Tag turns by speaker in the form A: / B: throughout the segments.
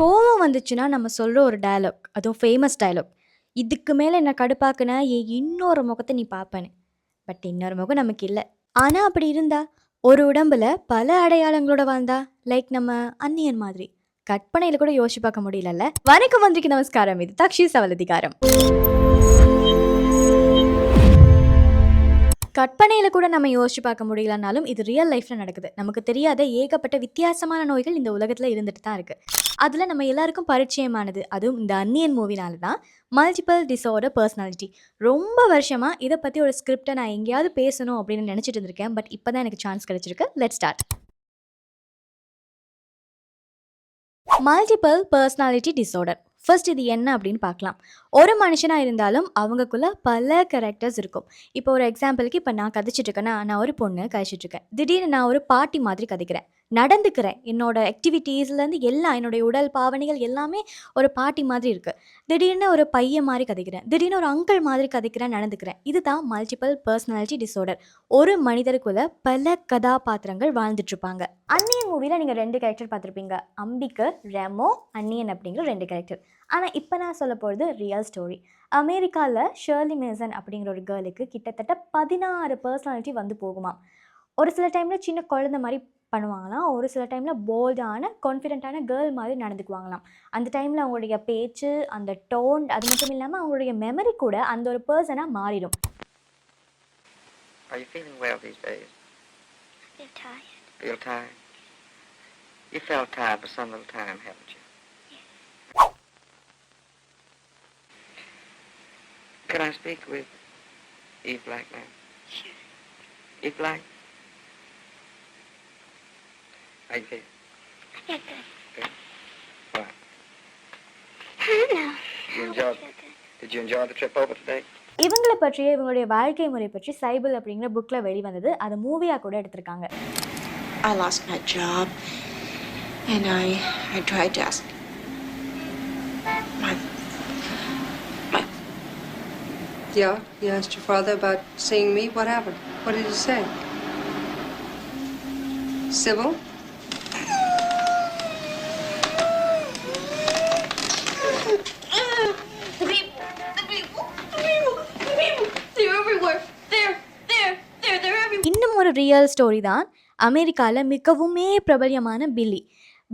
A: கோவம் வந்துச்சுன்னா நம்ம சொல்ற ஒரு டயலாக், அதுவும் ஃபேமஸ் டயலாக். "இதுக்கு மேல என்ன கடுப்பாக்குனா, என் இன்னொரு முகத்த நீ பாப்பேன்னு." பட் இன்னொரு முகம் நமக்கு இல்ல. ஆனா அப்படி இருந்தா, ஒரு உடம்புல பல அடையாளங்களோட வாழ்ந்தா, லைக் நம்ம அந்நியன் மாதிரி. கற்பனையில கூட யோசிச்சு பார்க்க முடியலல்ல. வணக்கம், வந்திரிக்கு நமஸ்காரம். இது தக்ஷி சவலதிகாரம். கற்பனையில கூட நம்ம யோசிச்சு பார்க்க முடியலனாலும், இது ரியல் லைஃப்ல நடக்குது. நமக்கு தெரியாத ஏகப்பட்ட வித்தியாசமான நோய்கள் இந்த உலகத்துல இருந்துட்டு தான் இருக்கு. அதுல நம்ம எல்லாருக்கும் பரிச்சயமானது, அதுவும் இந்த அந்நியன் மூவினால தான் மல்டிபிள் டிஸார்டர் பர்சனாலிட்டி. ரொம்ப வருஷமா இத பத்தி ஒரு ஸ்கிரிப்ட்ட நான் எங்கேயாவது பேசணும் அப்படின்னு நினைச்சிட்டு இருந்திருக்கேன். பட் இப்ப தான் எனக்கு சான்ஸ் கிடைச்சிருக்கு. Let's start. Multiple personality disorder. First இது என்ன அப்படின்னு பார்க்கலாம். ஒரு மனுஷனா இருந்தாலும் அவங்கக்குள்ள பல கேரக்டர்ஸ் இருக்கும். இப்போ ஒரு எக்ஸாம்பிளுக்கு இப்போ நான் கதைச்சிட்டு இருக்கேன்னா, நான் ஒரு பொண்ணு கழிச்சிட்டு இருக்கேன். திடீர்னு நான் ஒரு பாட்டி மாதிரி கதைக்கிறேன், நடந்துக்கிறேன். என்னோட ஆக்டிவிட்டீஸ்லேருந்து எல்லாம், என்னுடைய உடல் பாவனைகள் எல்லாமே ஒரு பாட்டி மாதிரி இருக்கு. திடீர்னு ஒரு பையன் மாதிரி கதைக்கிறேன், திடீர்னு ஒரு அங்கிள் மாதிரி கதைக்கிறேன், நடந்துக்கிறேன். இதுதான் மல்டிபிள் பர்சனாலிட்டி டிஸார்டர். ஒரு மனிதருக்குள்ள பல கதாபாத்திரங்கள் வாழ்ந்துட்டு இருப்பாங்க. அந்நியன் மூவியில் நீங்கள் 2 கேரக்டர் பார்த்துருப்பீங்க, அம்பிகர், ரெமோ, அந்நியன் அப்படிங்கிற 2 கேரக்டர். ஆனால் இப்போ நான் சொல்ல போகிறது ரியல் ஸ்டோரி. அமெரிக்காவில் ஷர்லி மேசன் அப்படிங்கிற ஒரு கேர்ளுக்கு கிட்டத்தட்ட 16 பர்சனாலிட்டி வந்து போகுமாம். ஒரு சில டைமில் சின்ன குழந்தை மாதிரி பண்ணுவாங்களாம், ஒரு சில டைமில் போல்டான கான்ஃபிடென்ட்டான கேர்ள் மாதிரி நடந்துக்குவாங்களாம். அந்த டைமில் அவங்களுடைய பேச்சு, அந்த டோன், அது மட்டும் இல்லாமல் அவங்களுடைய மெமரி கூட அந்த ஒரு பர்சனாக மாறிடும்.
B: Are you feeling well these days?
C: I feel tired.
B: Feel tired? You felt tired for some little time, haven't you?
C: Yes.
B: Could I speak with Eve Black, ma'am?
C: Sure.
B: Eve Black? How you feel?
C: I feel good.
B: Good? Why?
C: I don't know.
B: You
C: I
B: enjoyed-
C: feel good.
B: Did you enjoy the trip over today?
A: இவங்களை பற்றிய, இவங்களுடைய வாழ்க்கை முறை பற்றி Sybil அப்படிங்கிற புக்கில் வெளிவந்தது. அது மூவியாக கூட எடுத்திருக்காங்க.
D: I lost my job, and I tried to ask my.
E: Yeah, you asked your father about seeing me. What happened? What did he say? Civil?
A: இன்னும் ஒரு ரியல் ஸ்டோரி தான் அமெரிக்காவில் மிகவுமே பிரபல்யமான பில்லி.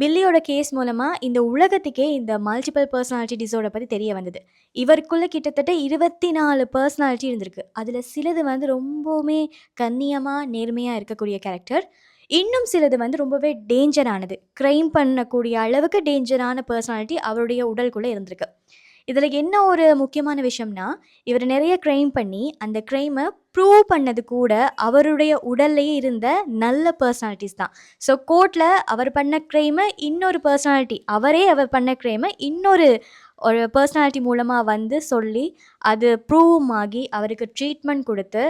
A: பில்லியோட கேஸ் மூலமாக இந்த உலகத்துக்கே இந்த மல்டிபிள் பர்சனாலிட்டி டிஸார்டர் பற்றி தெரிய வந்தது. இவருக்குள்ளே கிட்டத்தட்ட 24 பர்சனாலிட்டி இருந்திருக்கு. அதில் சிலது வந்து ரொம்பவுமே கண்ணியமாக நேர்மையாக இருக்கக்கூடிய கேரக்டர், இன்னும் சிலது வந்து ரொம்பவே டேஞ்சரானது, க்ரைம் பண்ணக்கூடிய அளவுக்கு டேஞ்சரான பர்சனாலிட்டி அவருடைய உடலுக்குள்ளே இருந்திருக்கு. இதில் என்ன ஒரு முக்கியமான விஷயம்னா, இவர் நிறைய க்ரைம் பண்ணி அந்த க்ரைமை ப்ரூவ் பண்ணது கூட அவருடைய உடல்லையே இருந்த நல்ல பர்சனாலிட்டிஸ் தான். ஸோ கோர்ட்டில் அவர் பண்ண க்ரைமை இன்னொரு பர்சனாலிட்டி, அவர் பண்ண க்ரைமை இன்னொரு ஒரு பர்சனாலிட்டி மூலமாக வந்து சொல்லி அது ப்ரூவ் ஆகி அவருக்கு ட்ரீட்மெண்ட் கொடுத்து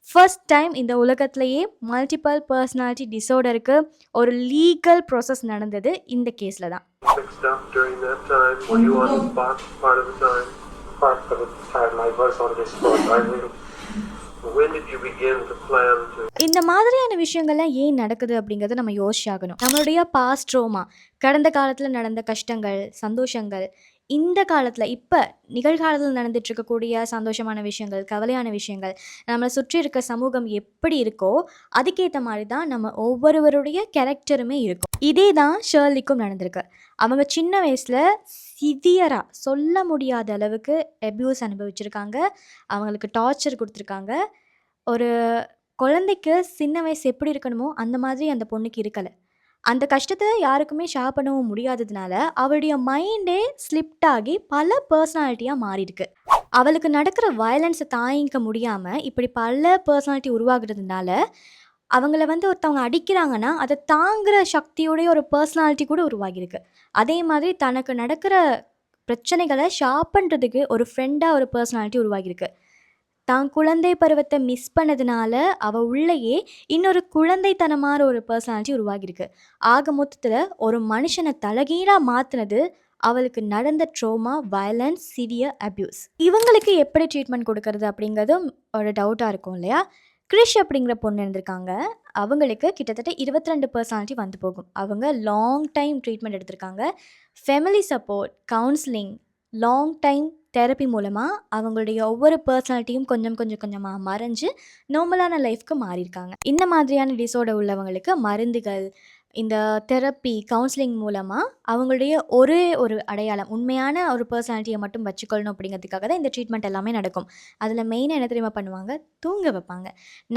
A: ஃபர்ஸ்ட் டைம் இந்த உலகத்திலேயே மல்டிபிள் பர்சனாலிட்டி டிஸார்டருக்கு ஒரு லீகல் ப்ராசஸ் நடந்தது இந்த கேஸில் தான்.
F: Fixed up during that time? Were you on the spot part of the time?
G: Part of the time I was on this spot. I will.
F: When did you begin to plan to?
A: இந்த மாதிரியான விஷயங்கள்லாம் ஏன் நடக்குது அப்படிங்கிறத நம்ம யோசிச்சாகணும். நம்மளுடைய past trauma, கடந்த காலத்தில் நடந்த கஷ்டங்கள், சந்தோஷங்கள், இந்த காலத்தில் இப்போ நிகழ்காலத்தில் நடந்துட்டு இருக்கக்கூடிய சந்தோஷமான விஷயங்கள், கவலையான விஷயங்கள், நம்மளை சுற்றி இருக்க சமூகம் எப்படி இருக்கோ அதுக்கேற்ற மாதிரி தான் நம்ம ஒவ்வொருவருடைய கேரக்டருமே இருக்கும். இதே தான் ஷர்லிக்கும் நடந்திருக்கு. அவங்க சின்ன வயசில் சிவியராக சொல்ல முடியாத அளவுக்கு அப்யூஸ் அனுபவிச்சிருக்காங்க, அவங்களுக்கு டார்ச்சர் கொடுத்துருக்காங்க. ஒரு குழந்தைக்கு சின்ன வயசு எப்படி இருக்கணுமோ அந்த மாதிரி அந்த பொண்ணுக்கு இருக்கலை. அந்த கஷ்டத்தை யாருக்குமே ஷேர் பண்ணவும் முடியாததுனால அவளுடைய மைண்டே ஸ்லிப்ட் ஆகி பல பர்சனாலிட்டியாக மாறியிருக்கு. அவளுக்கு நடக்கிற வயலன்ஸை தாங்கிக்க முடியாமல் இப்படி பல பர்சனாலிட்டி உருவாகிறதுனால அவங்கள வந்து ஒருத்தவங்க அடிக்கிறாங்கன்னா அதை தாங்குகிற சக்தியோடைய ஒரு பர்சனாலிட்டி கூட உருவாகியிருக்கு. அதே மாதிரி தனக்கு நடக்கிற பிரச்சனைகளை ஷேர் பண்ணுறதுக்கு ஒரு ஃப்ரெண்டாக ஒரு பர்சனாலிட்டி உருவாகியிருக்கு. தான் குழந்தை பருவத்தை மிஸ் பண்ணதுனால அவள் உள்ளேயே இன்னொரு குழந்தைத்தனமான ஒரு பர்சனாலிட்டி உருவாகியிருக்கு. ஆக மொத்தத்தில் ஒரு மனுஷனை தலைகீழாக மாற்றினது அவளுக்கு நடந்த ட்ரோமா, வயலன்ஸ், சிவியர் அப்யூஸ். இவங்களுக்கு எப்படி ட்ரீட்மெண்ட் கொடுக்கறது அப்படிங்கிறதும் ஒரு டவுட்டாக இருக்கும் இல்லையா? கிரிஷ் அப்படிங்கிற பொண்ணு இருந்திருக்காங்க. அவங்களுக்கு கிட்டத்தட்ட 22 பர்சனாலிட்டி வந்து போகும். அவங்க லாங் டைம் ட்ரீட்மெண்ட் எடுத்திருக்காங்க. Family support, counselling, long time therapy மூலமா அவங்களுடைய ஒவ்வொரு பர்சனாலிட்டியும் கொஞ்சமா மறைஞ்சு நார்மலான லைஃப்க்கு மாறியிருக்காங்க. இந்த மாதிரியான டிஸார்டர் உள்ளவங்களுக்கு மருந்துகள், இந்த தெரப்பி, கவுன்சிலிங் மூலமா அவங்களுடைய ஒரே ஒரு அடையாளம், உண்மையான ஒரு பர்சனாலிட்டியை மட்டும் வச்சுக்கொள்ளணும் அப்படிங்கிறதுக்காக தான் இந்த ட்ரீட்மெண்ட் எல்லாமே நடக்கும். அதில் மெயினாக என்ன தெரியுமா பண்ணுவாங்க? தூங்க வைப்பாங்க.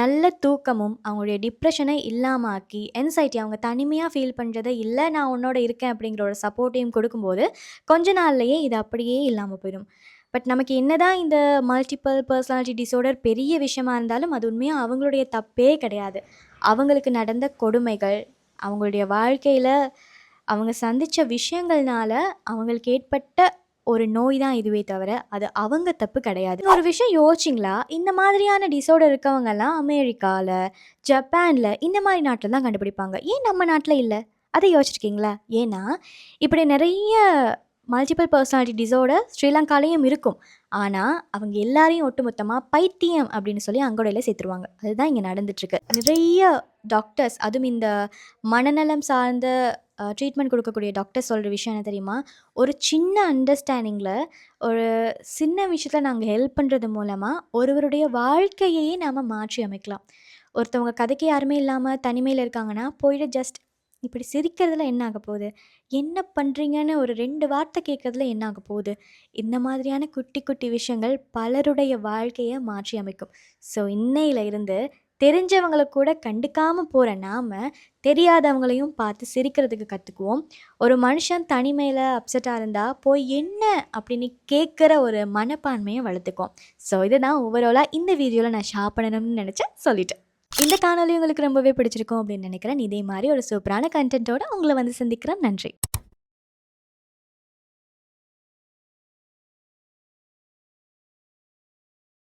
A: நல்ல தூக்கமும் அவங்களுடைய டிப்ரெஷனை இல்லாமல் ஆக்கி, என்சைட்டி, அவங்க தனிமையாக ஃபீல் பண்ணுறதை இல்லை நான் உன்னோட இருக்கேன் அப்படிங்கிற ஒரு சப்போர்ட்டையும் கொடுக்கும்போது கொஞ்ச நாள்லையே இது அப்படியே இல்லாமல் போயிடும். பட் நமக்கு என்னதான் இந்த மல்டிபிள் பர்சனாலிட்டி டிஸார்டர் பெரிய விஷயமா இருந்தாலும் அது உண்மையாக அவங்களுடைய தப்பே கிடையாது. அவங்களுக்கு நடந்த கொடுமைகள், அவங்களுடைய வாழ்க்கையில் அவங்க சந்தித்த விஷயங்கள்னால அவங்களுக்கு ஏற்பட்ட ஒரு நோய் தான் இதுவே தவிர அது அவங்க தப்பு கிடையாது. ஒரு விஷயம் யோசிச்சிங்களா? இந்த மாதிரியான டிஸார்டர் இருக்கவங்கெல்லாம் அமெரிக்காவில், ஜப்பானில் இந்த மாதிரி நாட்டில் தான் கண்டுபிடிப்பாங்க. ஏன் நம்ம நாட்டில் இல்லை? அதை யோசிச்சிருக்கீங்களா? ஏன்னா இப்படி நிறைய மல்டிபிள் பர்சனாலிட்டி டிஸார்டர் ஸ்ரீலங்காலேயும் இருக்கும். ஆனால் அவங்க எல்லாரையும் ஒட்டுமொத்தமாக பைத்தியம் அப்படின்னு சொல்லி அங்கோடையில் சேர்த்துருவாங்க. அதுதான் இங்கே நடந்துட்டுருக்கு. நிறைய டாக்டர்ஸ், அதுவும் இந்த மனநலம் சார்ந்த ட்ரீட்மெண்ட் கொடுக்கக்கூடிய டாக்டர்ஸ் சொல்கிற விஷயம் என்ன தெரியுமா? ஒரு சின்ன அண்டர்ஸ்டாண்டிங்கில், ஒரு சின்ன விஷயத்தில் நாங்கள் ஹெல்ப் பண்ணுறது மூலமாக ஒருவருடைய வாழ்க்கையையே நாம் மாற்றி அமைக்கலாம். ஒருத்தவங்க கதைக்கு யாருமே இல்லாமல் தனிமையில் இருக்காங்கன்னா போயிட்டு ஜஸ்ட் இப்படி சிரிக்கிறதுல என்ன ஆக போகுது, என்ன பண்ணுறீங்கன்னு ஒரு 2 வார்த்தை கேட்கறதுல என்ன ஆக போகுது, இந்த மாதிரியான குட்டி குட்டி விஷயங்கள் பலருடைய வாழ்க்கையை மாற்றி அமைக்கும். ஸோ இன்னையில இருந்து தெரிஞ்சவங்களை கூட கண்டுக்காமல் போகிற நாம் தெரியாதவங்களையும் பார்த்து சிரிக்கிறதுக்கு கற்றுக்குவோம். ஒரு மனுஷன் தனிமையில் அப்செட்டாக இருந்தால் போய் என்ன அப்படின்னு கேட்குற ஒரு மனப்பான்மையை வளர்த்துக்குவோம். ஸோ இதுதான் ஓவராலாக இந்த வீடியோவில் நான் ஷேர் பண்ணணும்னு நினச்சேன், சொல்லிட்டேன். இந்த காணொலி உங்களுக்கு ரொம்பவே பிடிச்சிருக்கும் அப்படின்னு நினைக்கிறேன். இதே மாதிரி ஒரு சூப்பரான கண்டென்ட்டோட உங்களை வந்து சந்திக்கிறேன். நன்றி.